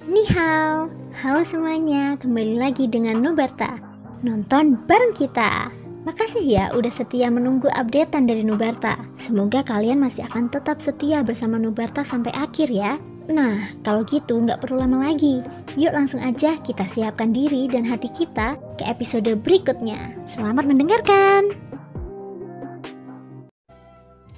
Ni hao, halo semuanya, kembali lagi dengan Nubarta. Nonton bareng kita. Makasih ya udah setia menunggu updatean dari Nubarta. Semoga kalian masih akan tetap setia bersama Nubarta sampai akhir ya. Nah, kalau gitu nggak perlu lama lagi. Yuk langsung aja kita siapkan diri dan hati kita ke episode berikutnya. Selamat mendengarkan.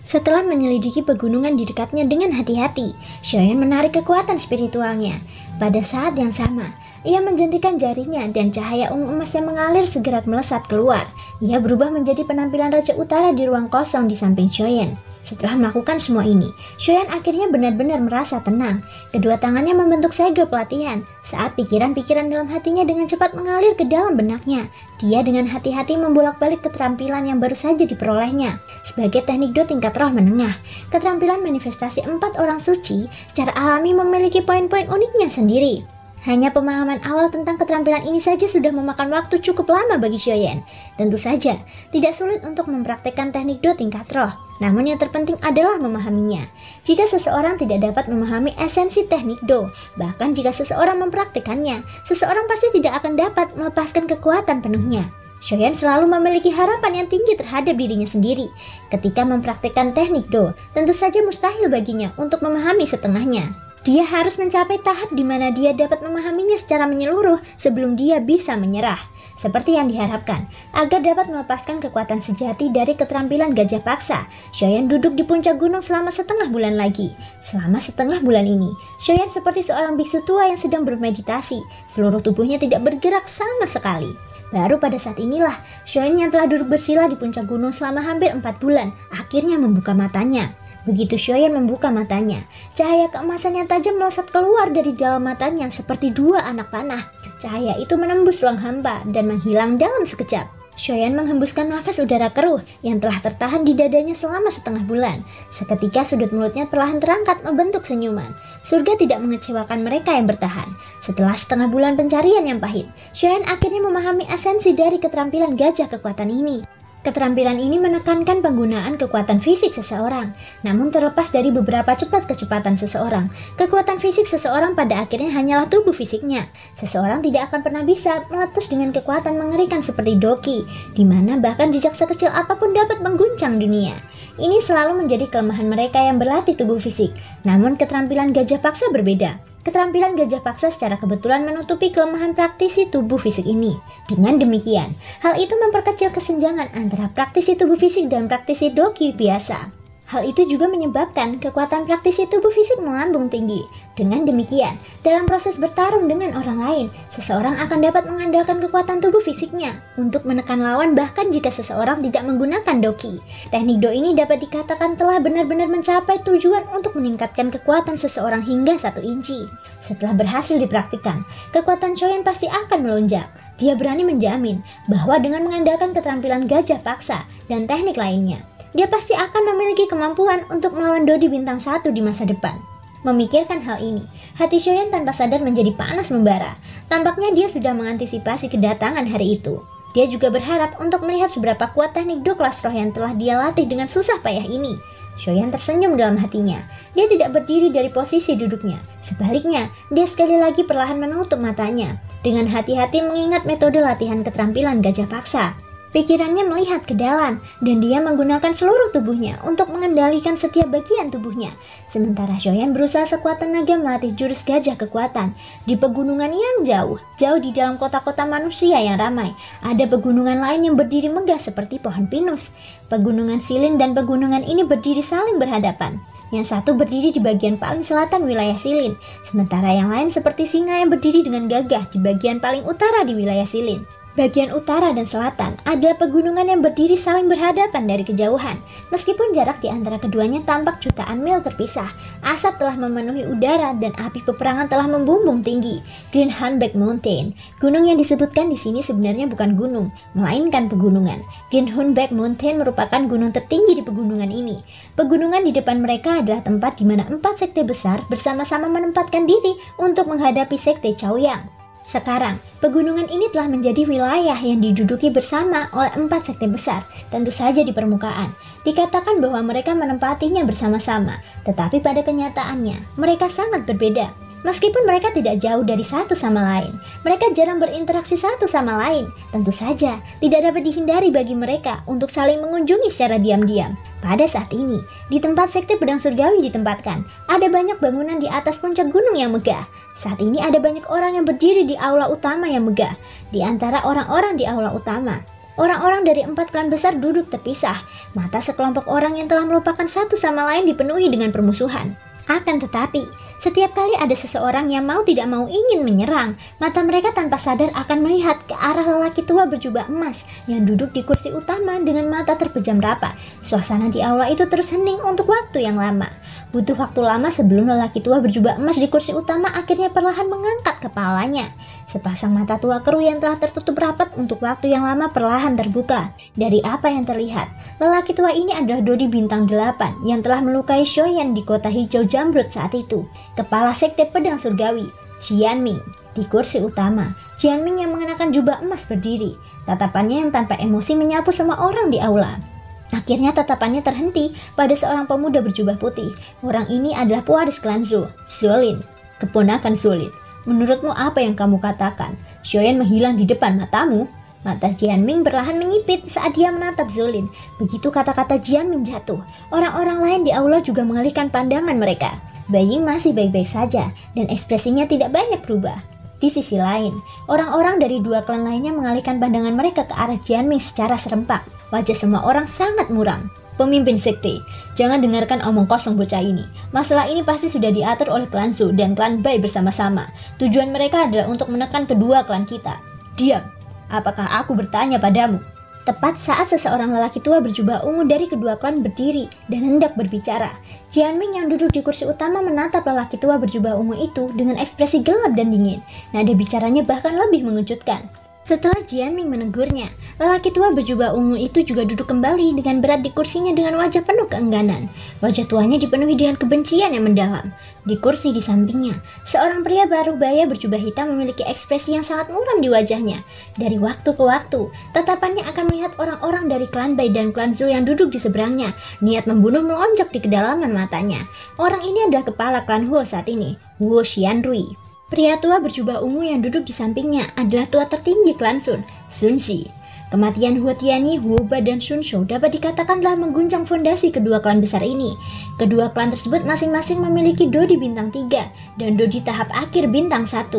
Setelah menyelidiki pegunungan di dekatnya dengan hati-hati, Xiaoyan menarik kekuatan spiritualnya. Pada saat yang sama, ia menjentikan jarinya dan cahaya ungu emas yang mengalir segera melesat keluar. Ia berubah menjadi penampilan Raja Utara di ruang kosong di samping Xiaoyan. Setelah melakukan semua ini, Xiaoyan akhirnya benar-benar merasa tenang. Kedua tangannya membentuk segel pelatihan saat pikiran-pikiran dalam hatinya dengan cepat mengalir ke dalam benaknya. Dia dengan hati-hati membolak-balik keterampilan yang baru saja diperolehnya. Sebagai teknik Do tingkat roh menengah, keterampilan manifestasi 4 orang suci secara alami memiliki poin-poin uniknya sendiri. Hanya pemahaman awal tentang keterampilan ini saja sudah memakan waktu cukup lama bagi Xiaoyan. Tentu saja, tidak sulit untuk mempraktikkan teknik Do tingkat roh, namun yang terpenting adalah memahaminya. Jika seseorang tidak dapat memahami esensi teknik Do, bahkan jika seseorang mempraktikannya, seseorang pasti tidak akan dapat melepaskan kekuatan penuhnya. Xiaoyan selalu memiliki harapan yang tinggi terhadap dirinya sendiri. Ketika mempraktikkan teknik Do, tentu saja mustahil baginya untuk memahami setengahnya. Dia harus mencapai tahap di mana dia dapat memahaminya secara menyeluruh sebelum dia bisa menyerah. Seperti yang diharapkan, agar dapat melepaskan kekuatan sejati dari keterampilan gajah paksa, Xiaoyan duduk di puncak gunung selama setengah bulan lagi. Selama setengah bulan ini, Xiaoyan seperti seorang biksu tua yang sedang bermeditasi. Seluruh tubuhnya tidak bergerak sama sekali. Baru pada saat inilah, Xiaoyan yang telah duduk bersila di puncak gunung selama hampir 4 bulan, akhirnya membuka matanya. Begitu Xiaoyan membuka matanya, cahaya keemasan yang tajam melesat keluar dari dalam matanya seperti 2 anak panah. Cahaya itu menembus ruang hampa dan menghilang dalam sekejap. Xiaoyan menghembuskan nafas udara keruh yang telah tertahan di dadanya selama setengah bulan. Seketika sudut mulutnya perlahan terangkat membentuk senyuman. Surga tidak mengecewakan mereka yang bertahan. Setelah setengah bulan pencarian yang pahit, Xiaoyan akhirnya memahami esensi dari keterampilan gajah kekuatan ini. Keterampilan ini menekankan penggunaan kekuatan fisik seseorang. Namun terlepas dari beberapa cepat kecepatan seseorang, kekuatan fisik seseorang pada akhirnya hanyalah tubuh fisiknya. Seseorang tidak akan pernah bisa meletus dengan kekuatan mengerikan seperti Doki, di mana bahkan jejak sekecil apapun dapat mengguncang dunia. Ini selalu menjadi kelemahan mereka yang berlatih tubuh fisik. Namun keterampilan gajah paksa berbeda. Keterampilan gajah paksa secara kebetulan menutupi kelemahan praktisi tubuh fisik ini. Dengan demikian, hal itu memperkecil kesenjangan antara praktisi tubuh fisik dan praktisi Doki biasa. Hal itu juga menyebabkan kekuatan praktisi tubuh fisik melambung tinggi. Dengan demikian, dalam proses bertarung dengan orang lain, seseorang akan dapat mengandalkan kekuatan tubuh fisiknya untuk menekan lawan bahkan jika seseorang tidak menggunakan Doki. Teknik Do ini dapat dikatakan telah benar-benar mencapai tujuan untuk meningkatkan kekuatan seseorang hingga 1 inci. Setelah berhasil dipraktikkan, kekuatan Xiaoyan pasti akan melonjak. Dia berani menjamin bahwa dengan mengandalkan keterampilan gajah paksa dan teknik lainnya, dia pasti akan memiliki kemampuan untuk melawan Dodi bintang 1 di masa depan. Memikirkan hal ini, hati Xiaoyan tanpa sadar menjadi panas membara. Tampaknya dia sudah mengantisipasi kedatangan hari itu. Dia juga berharap untuk melihat seberapa kuat teknik Do kelas roh yang telah dia latih dengan susah payah ini. Xiaoyan tersenyum dalam hatinya. Dia tidak berdiri dari posisi duduknya. Sebaliknya, dia sekali lagi perlahan menutup matanya. Dengan hati-hati mengingat metode latihan keterampilan gajah paksa. Pikirannya melihat ke dalam, dan dia menggunakan seluruh tubuhnya untuk mengendalikan setiap bagian tubuhnya. Sementara Xiaoyan berusaha sekuat tenaga melatih jurus gajah kekuatan. Di pegunungan yang jauh di dalam kota-kota manusia yang ramai, ada pegunungan lain yang berdiri megah seperti pohon pinus. Pegunungan Silin dan pegunungan ini berdiri saling berhadapan. Yang satu berdiri di bagian paling selatan wilayah Silin, sementara yang lain seperti singa yang berdiri dengan gagah di bagian paling utara di wilayah Silin. Bagian utara dan selatan adalah pegunungan yang berdiri saling berhadapan dari kejauhan. Meskipun jarak di antara keduanya tampak jutaan mil terpisah, asap telah memenuhi udara dan api peperangan telah membumbung tinggi. Green Hunback Mountain, gunung yang disebutkan di sini sebenarnya bukan gunung, melainkan pegunungan. Green Hunback Mountain merupakan gunung tertinggi di pegunungan ini. Pegunungan di depan mereka adalah tempat di mana 4 sekte besar bersama-sama menempatkan diri untuk menghadapi sekte Chaoyang. Sekarang, pegunungan ini telah menjadi wilayah yang diduduki bersama oleh 4 sekte besar, tentu saja di permukaan. Dikatakan bahwa mereka menempatinya bersama-sama, tetapi pada kenyataannya, mereka sangat berbeda. Meskipun mereka tidak jauh dari satu sama lain, mereka jarang berinteraksi satu sama lain. Tentu saja, tidak dapat dihindari bagi mereka untuk saling mengunjungi secara diam-diam. Pada saat ini, di tempat sekte pedang surgawi ditempatkan, ada banyak bangunan di atas puncak gunung yang megah. Saat ini ada banyak orang yang berdiri di aula utama yang megah. Di antara orang-orang di aula utama, orang-orang dari 4 klan besar duduk terpisah. Mata sekelompok orang yang telah melupakan satu sama lain dipenuhi dengan permusuhan. Akan tetapi, setiap kali ada seseorang yang mau tidak mau ingin menyerang, mata mereka tanpa sadar akan melihat ke arah lelaki tua berjubah emas yang duduk di kursi utama dengan mata terpejam rapat. Suasana di aula itu terus hening untuk waktu yang lama. Butuh waktu lama sebelum lelaki tua berjubah emas di kursi utama akhirnya perlahan mengangkat kepalanya. Sepasang mata tua keruh yang telah tertutup rapat untuk waktu yang lama perlahan terbuka. Dari apa yang terlihat, lelaki tua ini adalah Dodi Bintang 8 yang telah melukai Shoyan di kota hijau Jamrud saat itu. Kepala sekte pedang surgawi, Jianming. Di kursi utama, Jianming yang mengenakan jubah emas berdiri. Tatapannya yang tanpa emosi menyapu semua orang di aula. Akhirnya tatapannya terhenti pada seorang pemuda berjubah putih. Orang ini adalah pewaris klan Zhou, Zolin, keponakan Zolin. Menurutmu apa yang kamu katakan? Shoyan menghilang di depan matamu? Mata Jianming perlahan menyipit saat dia menatap Zolin. Begitu kata-kata Jianming jatuh, orang-orang lain di aula juga mengalihkan pandangan mereka. Beiying masih baik-baik saja dan ekspresinya tidak banyak berubah. Di sisi lain, orang-orang dari 2 klan lainnya mengalihkan pandangan mereka ke arah Jianming secara serempak. Wajah semua orang sangat muram. Pemimpin sekte, jangan dengarkan omong kosong bocah ini. Masalah ini pasti sudah diatur oleh klan Zhou dan klan Bai bersama-sama. Tujuan mereka adalah untuk menekan kedua klan kita. Diam, apakah aku bertanya padamu? Tepat saat seseorang lelaki tua berjubah ungu dari kedua klan berdiri dan hendak berbicara, Jianming yang duduk di kursi utama menatap lelaki tua berjubah ungu itu dengan ekspresi gelap dan dingin. Nada bicaranya bahkan lebih mengejutkan. Setelah Jianming menegurnya, lelaki tua berjubah ungu itu juga duduk kembali dengan berat di kursinya dengan wajah penuh keengganan. Wajah tuanya dipenuhi dengan kebencian yang mendalam. Di kursi di sampingnya, seorang pria baru baya berjubah hitam memiliki ekspresi yang sangat muram di wajahnya. Dari waktu ke waktu, tatapannya akan melihat orang-orang dari klan Bai dan klan Zhou yang duduk di seberangnya. Niat membunuh melonjak di kedalaman matanya. Orang ini adalah kepala klan Huo saat ini, Huo Xianrui. Pria tua berjubah ungu yang duduk di sampingnya adalah tua tertinggi klan Sun, Sun Zi. Kematian Huo Tianyi, Huo Ba dan Sun Shou dapat dikatakan telah mengguncang fondasi kedua klan besar ini. Kedua klan tersebut masing-masing memiliki Dodi bintang 3 dan Dodi tahap akhir bintang 1.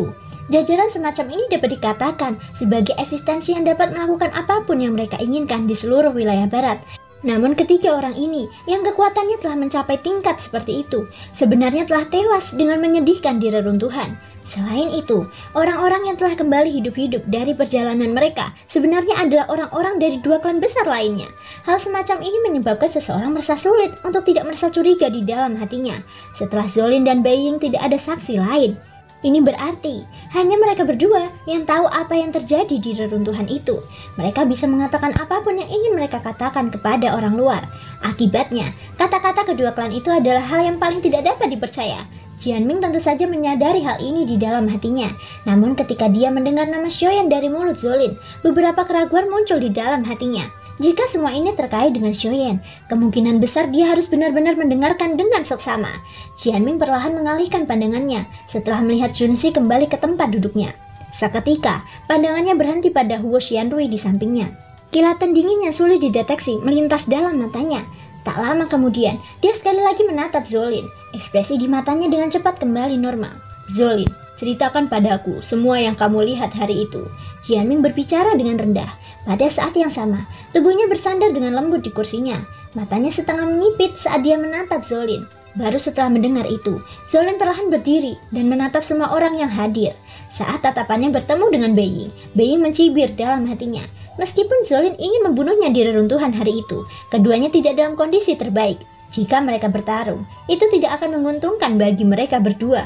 Jajaran semacam ini dapat dikatakan sebagai eksistensi yang dapat melakukan apapun yang mereka inginkan di seluruh wilayah barat. Namun ketiga orang ini yang kekuatannya telah mencapai tingkat seperti itu sebenarnya telah tewas dengan menyedihkan di reruntuhan. Selain itu, orang-orang yang telah kembali hidup-hidup dari perjalanan mereka sebenarnya adalah orang-orang dari 2 klan besar lainnya. Hal semacam ini menyebabkan seseorang merasa sulit untuk tidak merasa curiga di dalam hatinya. Setelah Zolin dan Beiying tidak ada saksi lain. Ini berarti hanya mereka berdua yang tahu apa yang terjadi di reruntuhan itu. Mereka bisa mengatakan apapun yang ingin mereka katakan kepada orang luar. Akibatnya, kata-kata kedua klan itu adalah hal yang paling tidak dapat dipercaya. Jianming tentu saja menyadari hal ini di dalam hatinya. Namun ketika dia mendengar nama Shoyan dari mulut Zolin, beberapa keraguan muncul di dalam hatinya. Jika semua ini terkait dengan Shoyan, kemungkinan besar dia harus benar-benar mendengarkan dengan seksama. Jianming perlahan mengalihkan pandangannya setelah melihat Junzi kembali ke tempat duduknya. Seketika, pandangannya berhenti pada Huo Xianrui di sampingnya. Kilatan dingin yang sulit dideteksi melintas dalam matanya. Tak lama kemudian, dia sekali lagi menatap Zolin. Ekspresi di matanya dengan cepat kembali normal. Zolin, ceritakan padaku semua yang kamu lihat hari itu. Jianming berbicara dengan rendah. Pada saat yang sama, tubuhnya bersandar dengan lembut di kursinya. Matanya setengah menyipit saat dia menatap Zolin. Baru setelah mendengar itu, Zolin perlahan berdiri dan menatap semua orang yang hadir. Saat tatapannya bertemu dengan Beiying, Beiying mencibir dalam hatinya. Meskipun Zolin ingin membunuhnya di reruntuhan hari itu, keduanya tidak dalam kondisi terbaik. Jika mereka bertarung, itu tidak akan menguntungkan bagi mereka berdua.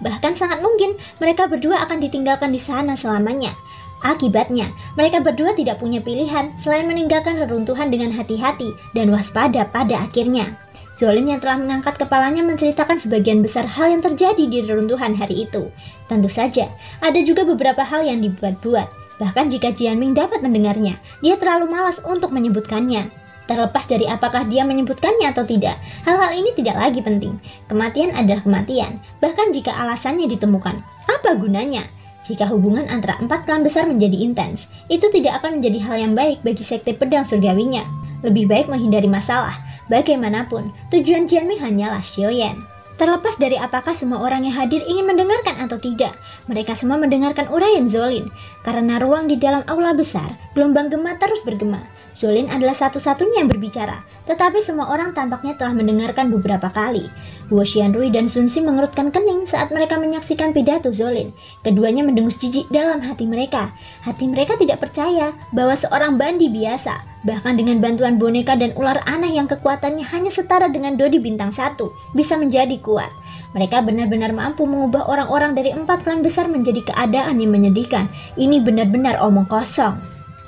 Bahkan sangat mungkin mereka berdua akan ditinggalkan di sana selamanya. Akibatnya, mereka berdua tidak punya pilihan selain meninggalkan reruntuhan dengan hati-hati dan waspada pada akhirnya. Zolin yang telah mengangkat kepalanya menceritakan sebagian besar hal yang terjadi di reruntuhan hari itu. Tentu saja, ada juga beberapa hal yang dibuat-buat. Bahkan jika Jianming dapat mendengarnya, dia terlalu malas untuk menyebutkannya. Terlepas dari apakah dia menyebutkannya atau tidak, hal-hal ini tidak lagi penting. Kematian adalah kematian, bahkan jika alasannya ditemukan. Apa gunanya? Jika hubungan antara 4 klan besar menjadi intens, itu tidak akan menjadi hal yang baik bagi sekte pedang surgawinya. Lebih baik menghindari masalah. Bagaimanapun, tujuan Jianming hanyalah Xiaoyan. Terlepas dari apakah semua orang yang hadir ingin mendengarkan atau tidak, mereka semua mendengarkan uraian Zolin. Karena ruang di dalam aula besar, gelombang gema terus bergema. Zolin adalah satu-satunya yang berbicara, tetapi semua orang tampaknya telah mendengarkan beberapa kali. Guo Xianrui dan Sun Si mengerutkan kening saat mereka menyaksikan pidato Zolin. Keduanya mendengus jijik dalam hati mereka. Hati mereka tidak percaya bahwa seorang bandi biasa, bahkan dengan bantuan boneka dan ular aneh yang kekuatannya hanya setara dengan Dodi bintang 1, bisa menjadi kuat. Mereka benar-benar mampu mengubah orang-orang dari 4 klan besar menjadi keadaan yang menyedihkan. Ini benar-benar omong kosong.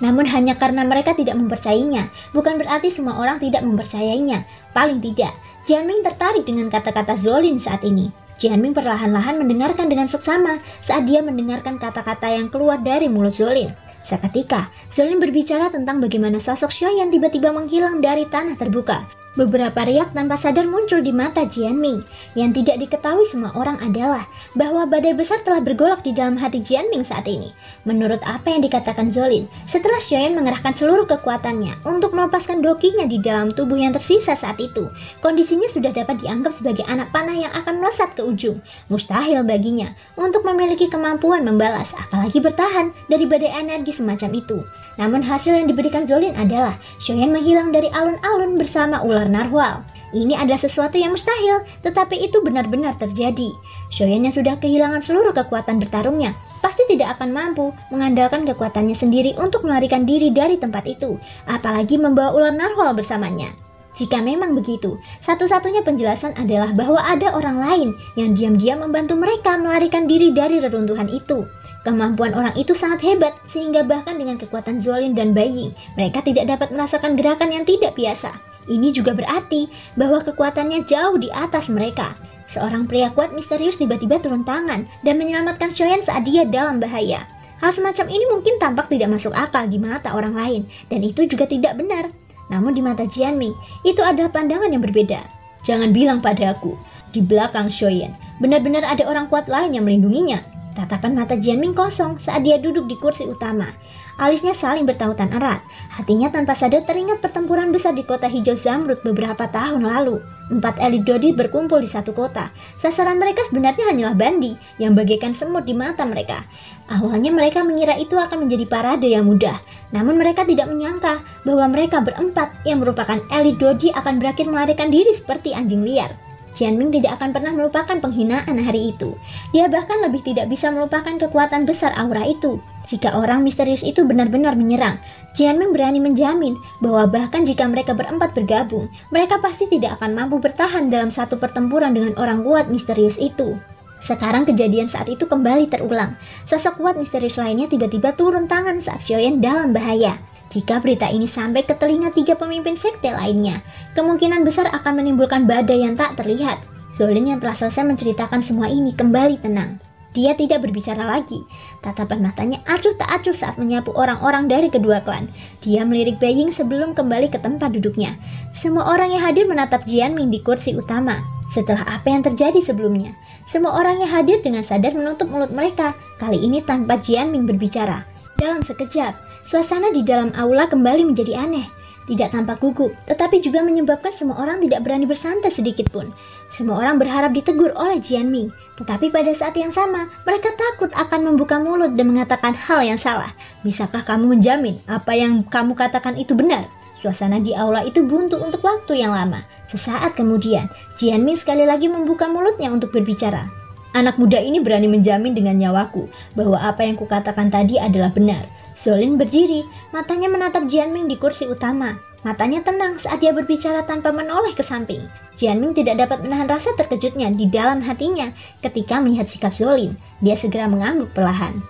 Namun hanya karena mereka tidak mempercayainya, bukan berarti semua orang tidak mempercayainya. Paling tidak, Jianming tertarik dengan kata-kata Zolin saat ini. Jianming perlahan-lahan mendengarkan dengan seksama saat dia mendengarkan kata-kata yang keluar dari mulut Zolin. Seketika, Zolin berbicara tentang bagaimana sosok Xiaoyan tiba-tiba menghilang dari tanah terbuka. Beberapa riak tanpa sadar muncul di mata Jianming. Yang tidak diketahui semua orang adalah bahwa badai besar telah bergolak di dalam hati Jianming saat ini. Menurut apa yang dikatakan Zolin, setelah Xiaoyan mengerahkan seluruh kekuatannya untuk melepaskan dokinya di dalam tubuh yang tersisa saat itu, kondisinya sudah dapat dianggap sebagai anak panah yang akan melesat ke ujung. Mustahil baginya untuk memiliki kemampuan membalas, apalagi bertahan dari badai energi semacam itu. Namun hasil yang diberikan Zolin adalah Xiaoyan menghilang dari alun-alun bersama ular narwhal. Ini adalah sesuatu yang mustahil, tetapi itu benar-benar terjadi. Xiaoyan yang sudah kehilangan seluruh kekuatan bertarungnya pasti tidak akan mampu mengandalkan kekuatannya sendiri untuk melarikan diri dari tempat itu, apalagi membawa ular narwhal bersamanya. Jika memang begitu, satu-satunya penjelasan adalah bahwa ada orang lain yang diam-diam membantu mereka melarikan diri dari reruntuhan itu. Kemampuan orang itu sangat hebat, sehingga bahkan dengan kekuatan Zolin dan Bai Ying, mereka tidak dapat merasakan gerakan yang tidak biasa. Ini juga berarti bahwa kekuatannya jauh di atas mereka. Seorang pria kuat misterius tiba-tiba turun tangan dan menyelamatkan Xiaoyan saat dia dalam bahaya. Hal semacam ini mungkin tampak tidak masuk akal di mata orang lain, dan itu juga tidak benar. Namun di mata Jianming, itu adalah pandangan yang berbeda. Jangan bilang padaku, di belakang Xiaoyan, benar-benar ada orang kuat lain yang melindunginya. Tatapan mata Jianming kosong saat dia duduk di kursi utama. Alisnya saling bertautan erat. Hatinya tanpa sadar teringat pertempuran besar di kota hijau Zamrud beberapa tahun lalu. 4 elit Dodi berkumpul di satu kota. Sasaran mereka sebenarnya hanyalah bandi yang bagaikan semut di mata mereka. Awalnya mereka mengira itu akan menjadi parade yang mudah. Namun mereka tidak menyangka bahwa mereka berempat yang merupakan elit Dodi akan berakhir melarikan diri seperti anjing liar. Jianming tidak akan pernah melupakan penghinaan hari itu. Dia bahkan lebih tidak bisa melupakan kekuatan besar aura itu. Jika orang misterius itu benar-benar menyerang, Jianming berani menjamin bahwa bahkan jika mereka berempat bergabung, mereka pasti tidak akan mampu bertahan dalam satu pertempuran dengan orang kuat misterius itu. Sekarang kejadian saat itu kembali terulang. Sosok kuat misterius lainnya tiba-tiba turun tangan saat Xiaoyan dalam bahaya. Jika berita ini sampai ke telinga 3 pemimpin sekte lainnya, kemungkinan besar akan menimbulkan badai yang tak terlihat. Zolin yang telah selesai menceritakan semua ini kembali tenang. Dia tidak berbicara lagi. Tatapan matanya acuh tak acuh saat menyapu orang-orang dari kedua klan. Dia melirik Bai Ying sebelum kembali ke tempat duduknya. Semua orang yang hadir menatap Jianming di kursi utama. Setelah apa yang terjadi sebelumnya, semua orang yang hadir dengan sadar menutup mulut mereka, kali ini tanpa Jianming berbicara. Dalam sekejap, suasana di dalam aula kembali menjadi aneh. Tidak tampak gugup, tetapi juga menyebabkan semua orang tidak berani bersantai sedikit pun. Semua orang berharap ditegur oleh Jianming, tetapi pada saat yang sama, mereka takut akan membuka mulut dan mengatakan hal yang salah. Bisakah kamu menjamin apa yang kamu katakan itu benar? Suasana di aula itu buntu untuk waktu yang lama. Sesaat kemudian, Jianming sekali lagi membuka mulutnya untuk berbicara. Anak muda ini berani menjamin dengan nyawaku bahwa apa yang kukatakan tadi adalah benar. Zolin berdiri, matanya menatap Jianming di kursi utama. Matanya tenang saat dia berbicara tanpa menoleh ke samping. Jianming tidak dapat menahan rasa terkejutnya di dalam hatinya ketika melihat sikap Zolin. Dia segera mengangguk perlahan.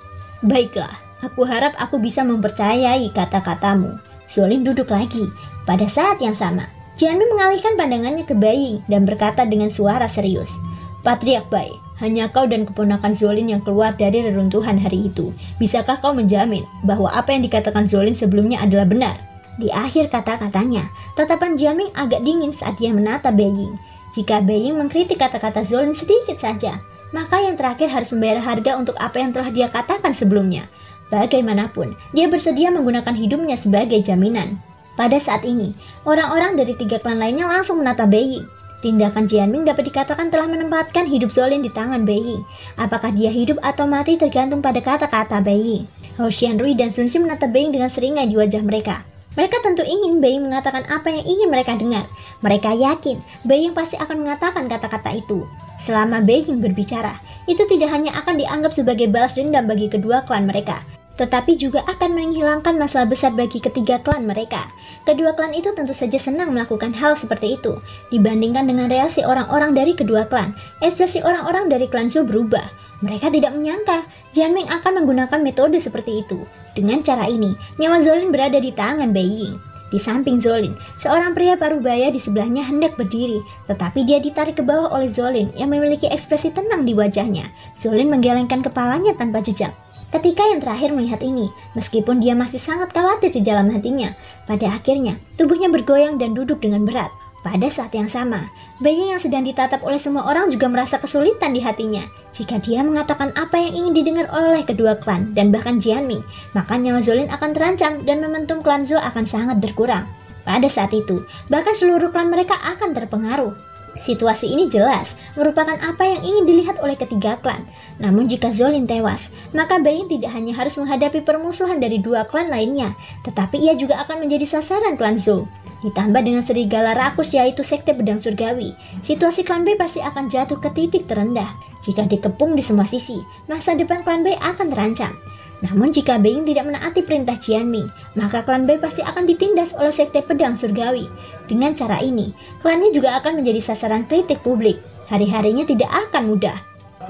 Baiklah, aku harap aku bisa mempercayai kata-katamu. Zolin duduk lagi. Pada saat yang sama, Jianming mengalihkan pandangannya ke Bai Ying dan berkata dengan suara serius. Patriark Bai, hanya kau dan keponakan Zolin yang keluar dari reruntuhan hari itu. Bisakah kau menjamin bahwa apa yang dikatakan Zolin sebelumnya adalah benar? Di akhir kata-katanya, tatapan Jianming agak dingin saat dia menatap Beiying. Jika Beiying mengkritik kata-kata Zolin sedikit saja, maka yang terakhir harus membayar harga untuk apa yang telah dia katakan sebelumnya. Bagaimanapun, dia bersedia menggunakan hidupnya sebagai jaminan. Pada saat ini, orang-orang dari 3 klan lainnya langsung menatap Beiying. Tindakan Jianming dapat dikatakan telah menempatkan hidup Zolin di tangan Beiying. Apakah dia hidup atau mati tergantung pada kata-kata Beiying. Hou Xianrui dan Sun Xi menatap Beiying dengan seringai di wajah mereka. Mereka tentu ingin Beiying mengatakan apa yang ingin mereka dengar. Mereka yakin Beiying pasti akan mengatakan kata-kata itu. Selama Beiying berbicara, itu tidak hanya akan dianggap sebagai balas dendam bagi kedua klan mereka, tetapi juga akan menghilangkan masalah besar bagi ketiga klan mereka. Kedua klan itu tentu saja senang melakukan hal seperti itu. Dibandingkan dengan reaksi orang-orang dari kedua klan, ekspresi orang-orang dari klan Zhou berubah. Mereka tidak menyangka Jianming akan menggunakan metode seperti itu. Dengan cara ini, nyawa Zolin berada di tangan Beiying. Di samping Zolin, seorang pria parubaya di sebelahnya hendak berdiri, tetapi dia ditarik ke bawah oleh Zolin yang memiliki ekspresi tenang di wajahnya. Zolin menggelengkan kepalanya tanpa jejak. Ketika yang terakhir melihat ini, meskipun dia masih sangat khawatir di dalam hatinya, pada akhirnya tubuhnya bergoyang dan duduk dengan berat. Pada saat yang sama, Beiying yang sedang ditatap oleh semua orang juga merasa kesulitan di hatinya. Jika dia mengatakan apa yang ingin didengar oleh kedua klan dan bahkan Jianming, maka nyawa Zolin akan terancam dan momentum klan Zhou akan sangat berkurang. Pada saat itu, bahkan seluruh klan mereka akan terpengaruh. Situasi ini jelas merupakan apa yang ingin dilihat oleh ketiga klan. Namun jika Zolin tewas, maka Beiying tidak hanya harus menghadapi permusuhan dari 2 klan lainnya, tetapi ia juga akan menjadi sasaran klan Zhou. Ditambah dengan serigala rakus yaitu Sekte Pedang Surgawi, situasi klan B pasti akan jatuh ke titik terendah. Jika dikepung di semua sisi, masa depan klan B akan terancam. Namun jika Beiying tidak menaati perintah Jianming, maka klan B pasti akan ditindas oleh Sekte Pedang Surgawi. Dengan cara ini, klannya juga akan menjadi sasaran kritik publik. Hari-harinya tidak akan mudah.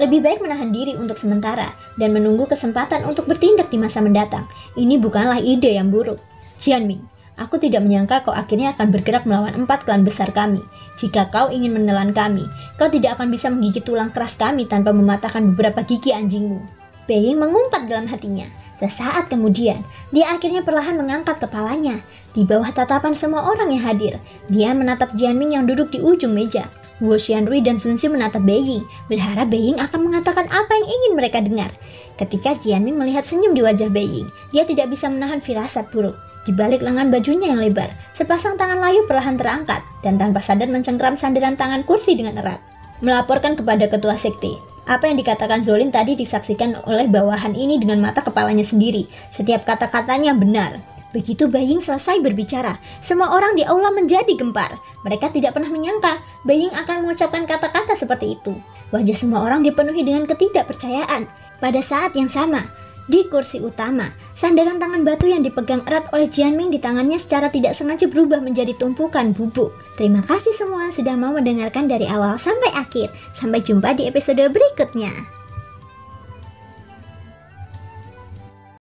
Lebih baik menahan diri untuk sementara dan menunggu kesempatan untuk bertindak di masa mendatang. Ini bukanlah ide yang buruk. Jianming, aku tidak menyangka kau akhirnya akan bergerak melawan 4 klan besar kami. Jika kau ingin menelan kami, kau tidak akan bisa menggigit tulang keras kami tanpa mematahkan beberapa gigi anjingmu. Beiying mengumpat dalam hatinya. Sesaat kemudian, dia akhirnya perlahan mengangkat kepalanya. Di bawah tatapan semua orang yang hadir, dia menatap Jianming yang duduk di ujung meja. Hou Xianrui dan Sun Xi menatap Beiying, berharap Beiying akan mengatakan apa yang ingin mereka dengar. Ketika Jianming melihat senyum di wajah Beiying, dia tidak bisa menahan firasat buruk. Di balik lengan bajunya yang lebar, sepasang tangan layu perlahan terangkat dan tanpa sadar mencengkram sandaran tangan kursi dengan erat. Melaporkan kepada ketua sekte, apa yang dikatakan Zolin tadi disaksikan oleh bawahan ini dengan mata kepalanya sendiri. Setiap kata-katanya benar. Begitu Beiying selesai berbicara, semua orang di aula menjadi gempar. Mereka tidak pernah menyangka Beiying akan mengucapkan kata-kata seperti itu. Wajah semua orang dipenuhi dengan ketidakpercayaan. Pada saat yang sama, di kursi utama, sandaran tangan batu yang dipegang erat oleh Jianming di tangannya secara tidak sengaja berubah menjadi tumpukan bubuk. Terima kasih semua sudah mau mendengarkan dari awal sampai akhir. Sampai jumpa di episode berikutnya.